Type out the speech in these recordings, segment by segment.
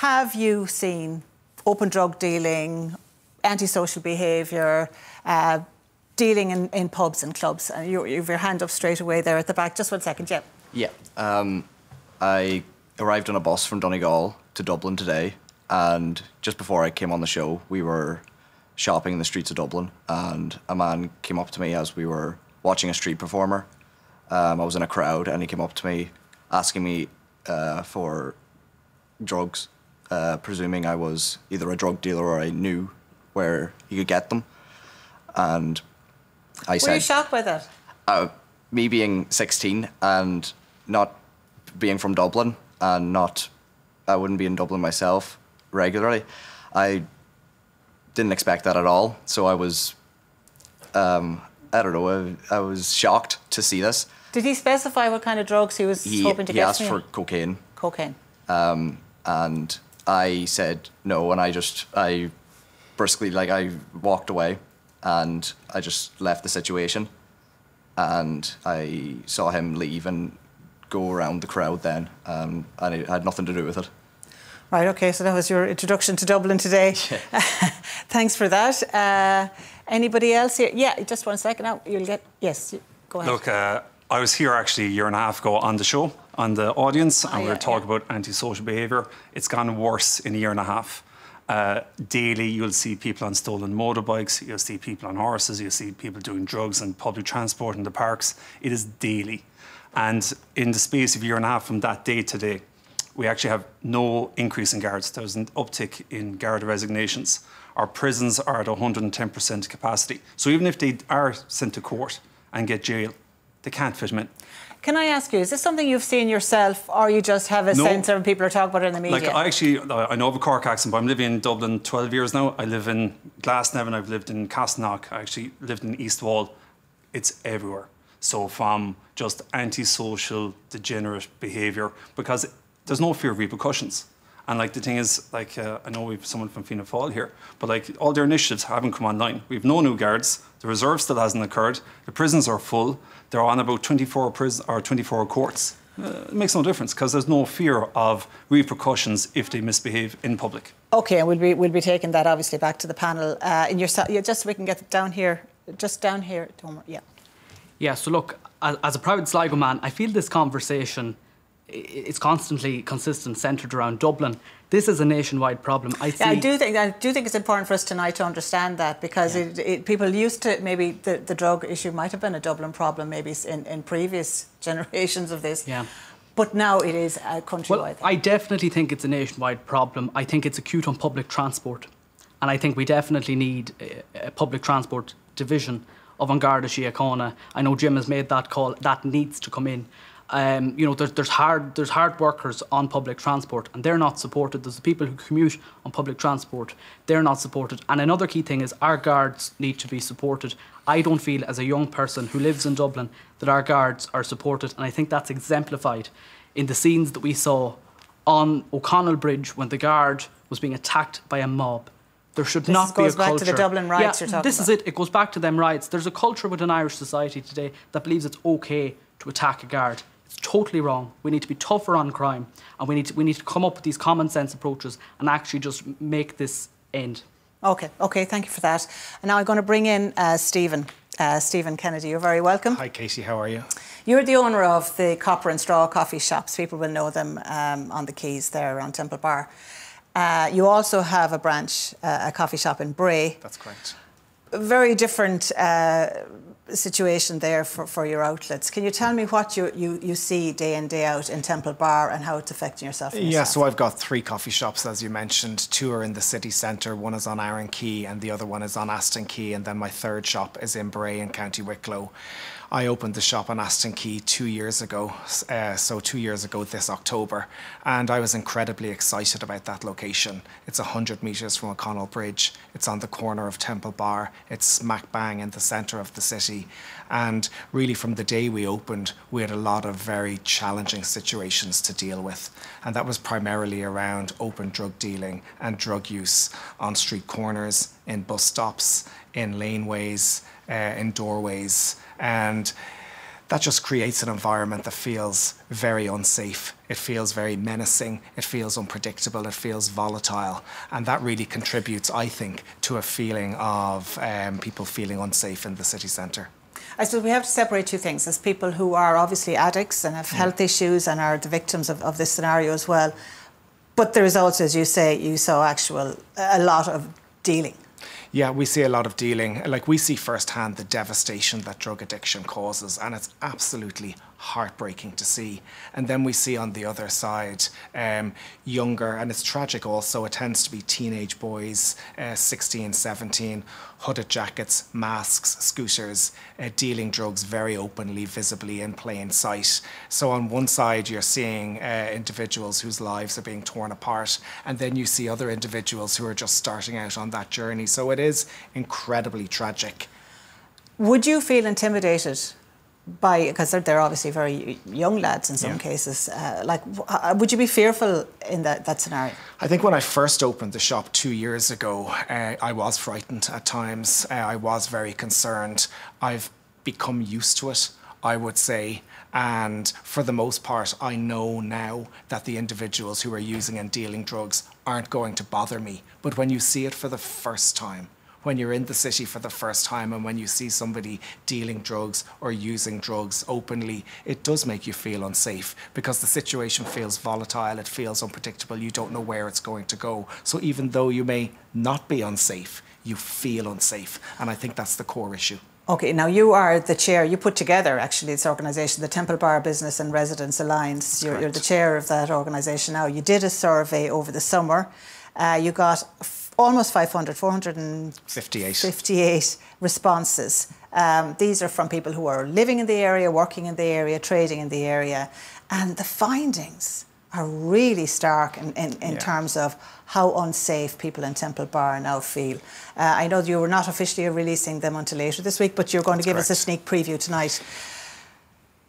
have you seen open drug dealing, antisocial behaviour, dealing in pubs and clubs? And you have your hand up straight away there at the back. Just 1 second, yeah. Yeah. I arrived on a bus from Donegal to Dublin today, and just before I came on the show, we were shopping in the streets of Dublin, and a man came up to me as we were watching a street performer. I was in a crowd, and he came up to me asking me for drugs, presuming I was either a drug dealer or I knew where he could get them. And I said... Were you shocked by that? Me being 16 and not being from Dublin and I wouldn't be in Dublin myself regularly, I didn't expect that at all. So I was, I don't know, I was shocked to see this. Did he specify what kind of drugs he was hoping to get? He asked for cocaine. Cocaine. And I said no, and I briskly, I walked away and I just left the situation. And I saw him leave and go around the crowd then, and it had nothing to do with it. Right, OK, so that was your introduction to Dublin today. Yeah. Thanks for that. Anybody else here? Yeah, just 1 second now. You'll get... Yes, go ahead. Look, I was here actually a year and a half ago on the show, on the audience, and we were talking about antisocial behaviour. It's gone worse in a year and a half. Daily, you'll see people on stolen motorbikes, you'll see people on horses, you'll see people doing drugs and public transport in the parks. It is daily. And in the space of a year and a half from that day to today, we actually have no increase in guards. There's an uptick in guard resignations. Our prisons are at 110% capacity. So even if they are sent to court and get jail, they can't fit them in. Can I ask you, is this something you've seen yourself, or you just have a sense of people are talking about it in the media? I know of a Cork accent, but I'm living in Dublin 12 years now. I live in Glasnevin, I've lived in Castleknock, I actually lived in East Wall. It's everywhere. So from just antisocial, degenerate behaviour, because there's no fear of repercussions. And the thing is, I know we've someone from Fianna Fáil here, but all their initiatives haven't come online. We've no new guards. The reserve still hasn't occurred. The prisons are full. They're on about 24 courts. It makes no difference because there's no fear of repercussions if they misbehave in public. OK, and we'll be taking that obviously back to the panel. Just so we can get down here, just down here, Tomer. Yeah. Yeah. So look, as a proud Sligo man, I feel this conversation is constantly consistent, centred around Dublin. This is a nationwide problem. I do think it's important for us tonight to understand that, because people used to, maybe the drug issue might have been a Dublin problem maybe in previous generations of this. Yeah. But now it is a countrywide thing. I definitely think it's a nationwide problem. I think it's acute on public transport. And I think we definitely need a public transport division of An Garda Síochána. I know Jim has made that call. That needs to come in. There's hard workers on public transport, and they're not supported. There's the people who commute on public transport, they're not supported. And another key thing is our guards need to be supported. I don't feel, as a young person who lives in Dublin, that our guards are supported, and I think that's exemplified in the scenes that we saw on O'Connell Bridge when the guard was being attacked by a mob. There should not be a culture. This goes back to the Dublin riots you're talking about. This is it. It goes back to them riots. There's a culture within Irish society today that believes it's OK to attack a guard. Totally wrong. We need to be tougher on crime, and we need to come up with these common sense approaches and actually just make this end. OK, thank you for that. And now I'm going to bring in Stephen Kennedy. You're very welcome. Hi Casey, how are you? You're the owner of the Copper and Straw coffee shops. People will know them on the quays there around Temple Bar. You also have a branch, a coffee shop in Bray. That's correct. Very different situation there for your outlets. Can you tell me what you see day in, day out in Temple Bar and how it's affecting yourself? Yeah, so I've got 3 coffee shops, as you mentioned. 2 are in the city centre, one is on Arran Quay and the other one is on Aston Quay, and then my 3rd shop is in Bray in County Wicklow. I opened the shop on Aston Quay 2 years ago, so 2 years ago this October, and I was incredibly excited about that location. It's 100 metres from O'Connell Bridge, it's on the corner of Temple Bar, it's smack bang in the centre of the city, and really from the day we opened we had a lot of very challenging situations to deal with, and that was primarily around open drug dealing and drug use on street corners, in bus stops, in laneways, in doorways, and that just creates an environment that feels very unsafe. It feels very menacing. It feels unpredictable. It feels volatile. And that really contributes, I think, to a feeling of people feeling unsafe in the city centre. I suppose we have to separate two things. There's people who are obviously addicts and have health issues and are the victims of this scenario as well. But there is also, as you say, you saw a lot of dealing. Yeah, we see a lot of dealing. Like, we see firsthand the devastation that drug addiction causes, and it's absolutely heartbreaking to see. And then we see on the other side younger, and it's tragic also, it tends to be teenage boys, 16, 17, hooded jackets, masks, scooters, dealing drugs very openly, visibly, in plain sight. So on one side you're seeing individuals whose lives are being torn apart, and then you see other individuals who are just starting out on that journey. So it is incredibly tragic. Would you feel intimidated by, because they're obviously very young lads in some cases, would you be fearful in that scenario? I think when I first opened the shop 2 years ago, I was frightened at times. I was very concerned. I've become used to it, I would say. And for the most part, I know now that the individuals who are using and dealing drugs aren't going to bother me. But when you see it for the first time, when you're in the city for the first time, and when you see somebody dealing drugs or using drugs openly, it does make you feel unsafe, because the situation feels volatile, it feels unpredictable, you don't know where it's going to go. So even though you may not be unsafe, you feel unsafe, and I think that's the core issue. Okay, now you are the chair, you put together actually this organisation, the Temple Bar Business and Residents Alliance. You're the chair of that organisation now. You did a survey over the summer. You got almost 500, 458 responses. These are from people who are living in the area, working in the area, trading in the area. And the findings are really stark in terms of how unsafe people in Temple Bar now feel. I know you were not officially releasing them until later this week, but you're going to give us a sneak preview tonight.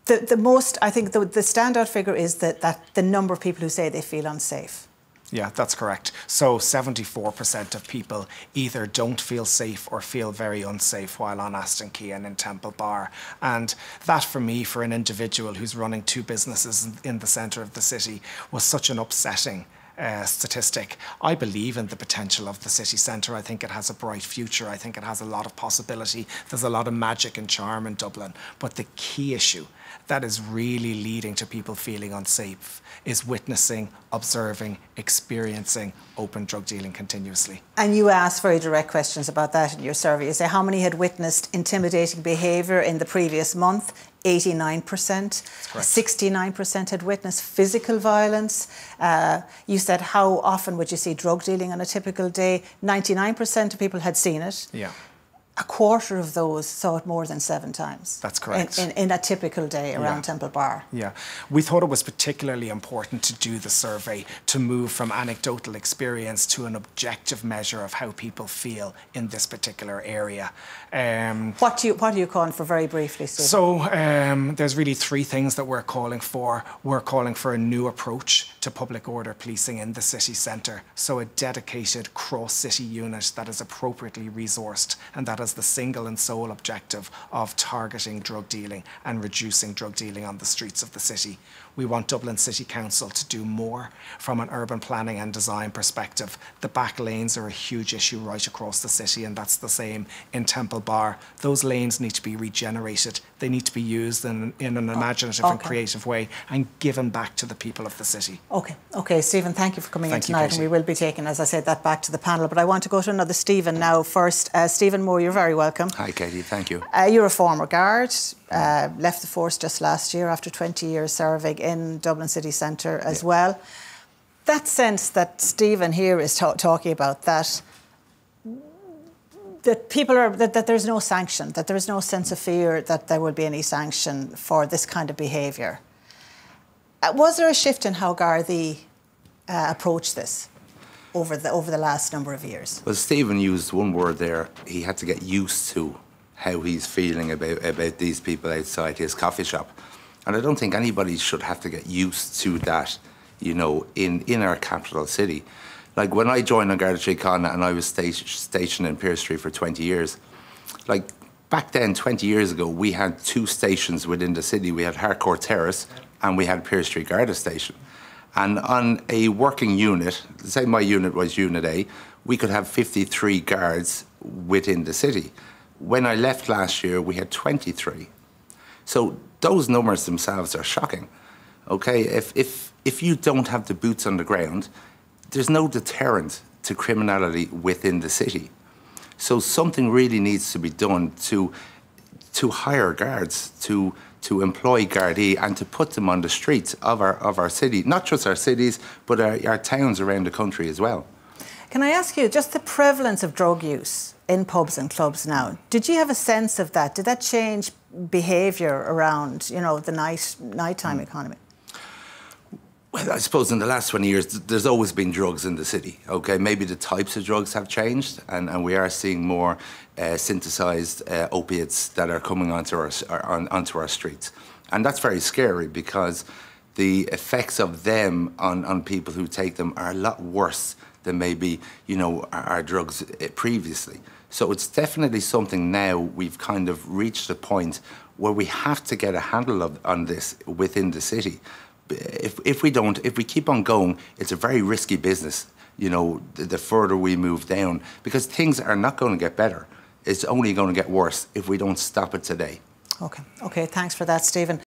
I think the standout figure is that the number of people who say they feel unsafe. Yeah, that's correct. So 74% of people either don't feel safe or feel very unsafe while on Aston Quay and in Temple Bar. And that, for me, for an individual who's running two businesses in the centre of the city, was such an upsetting statistic. I believe in the potential of the city centre. I think it has a bright future. I think it has a lot of possibility. There's a lot of magic and charm in Dublin. But the key issue that is really leading to people feeling unsafe is witnessing, observing, experiencing open drug dealing continuously. And you asked very direct questions about that in your survey. You say how many had witnessed intimidating behaviour in the previous month? 89%. 69% had witnessed physical violence. You said how often would you see drug dealing on a typical day? 99% of people had seen it. Yeah. A quarter of those saw it more than 7 times. That's correct. In a typical day around Temple Bar. Yeah. We thought it was particularly important to do the survey to move from anecdotal experience to an objective measure of how people feel in this particular area. What are you calling for, very briefly, Stephen? So there's really 3 things that we're calling for. We're calling for a new approach to public order policing in the city centre. So a dedicated cross-city unit that is appropriately resourced and that has the single and sole objective of targeting drug dealing and reducing drug dealing on the streets of the city. We want Dublin City Council to do more from an urban planning and design perspective. The back lanes are a huge issue right across the city, and that's the same in Temple Bar. Those lanes need to be regenerated. They need to be used in an imaginative and creative way and given back to the people of the city. Okay, Stephen, thank you for coming in tonight, and we will be taking, as I said, that back to the panel. But I want to go to another Stephen now first. Stephen Moore, you're very welcome. Hi, Katie, thank you. You're a former guard, left the force just last year after 20 years serving in Dublin City Centre as well. That sense that Stephen here is talking about, that people are, that there's no sanction, that there is no sense of fear that there will be any sanction for this kind of behaviour. Was there a shift in how Gardaí approached this over the last number of years? Well, Stephen used one word there. He had to get used to how he's feeling about these people outside his coffee shop. And I don't think anybody should have to get used to that, you know, in our capital city. Like, when I joined on Garda Síochána and I was stationed in Pearse Street for 20 years, like, back then, 20 years ago, we had 2 stations within the city. We had Harcourt Terrace and we had Pearse Street Garda Station. And on a working unit, say my unit was Unit A, we could have 53 guards within the city. When I left last year, we had 23. So those numbers themselves are shocking. Okay, if you don't have the boots on the ground, there's no deterrent to criminality within the city. So something really needs to be done to hire guards, to employ Gardaí and to put them on the streets of our city, not just our cities, but our towns around the country as well. Can I ask you, just the prevalence of drug use in pubs and clubs now, did you have a sense of that? Did that change behaviour around, you know, the nighttime economy? Well, I suppose in the last 20 years, there's always been drugs in the city, okay? Maybe the types of drugs have changed, and we are seeing more synthesized opiates that are coming onto our streets. And that's very scary because the effects of them on people who take them are a lot worse than maybe, you know, our drugs previously. So it's definitely something now we've kind of reached a point where we have to get a handle on this within the city. If we keep on going, it's a very risky business, you know, the further we move down, because things are not going to get better. It's only going to get worse if we don't stop it today. Okay, thanks for that, Stephen.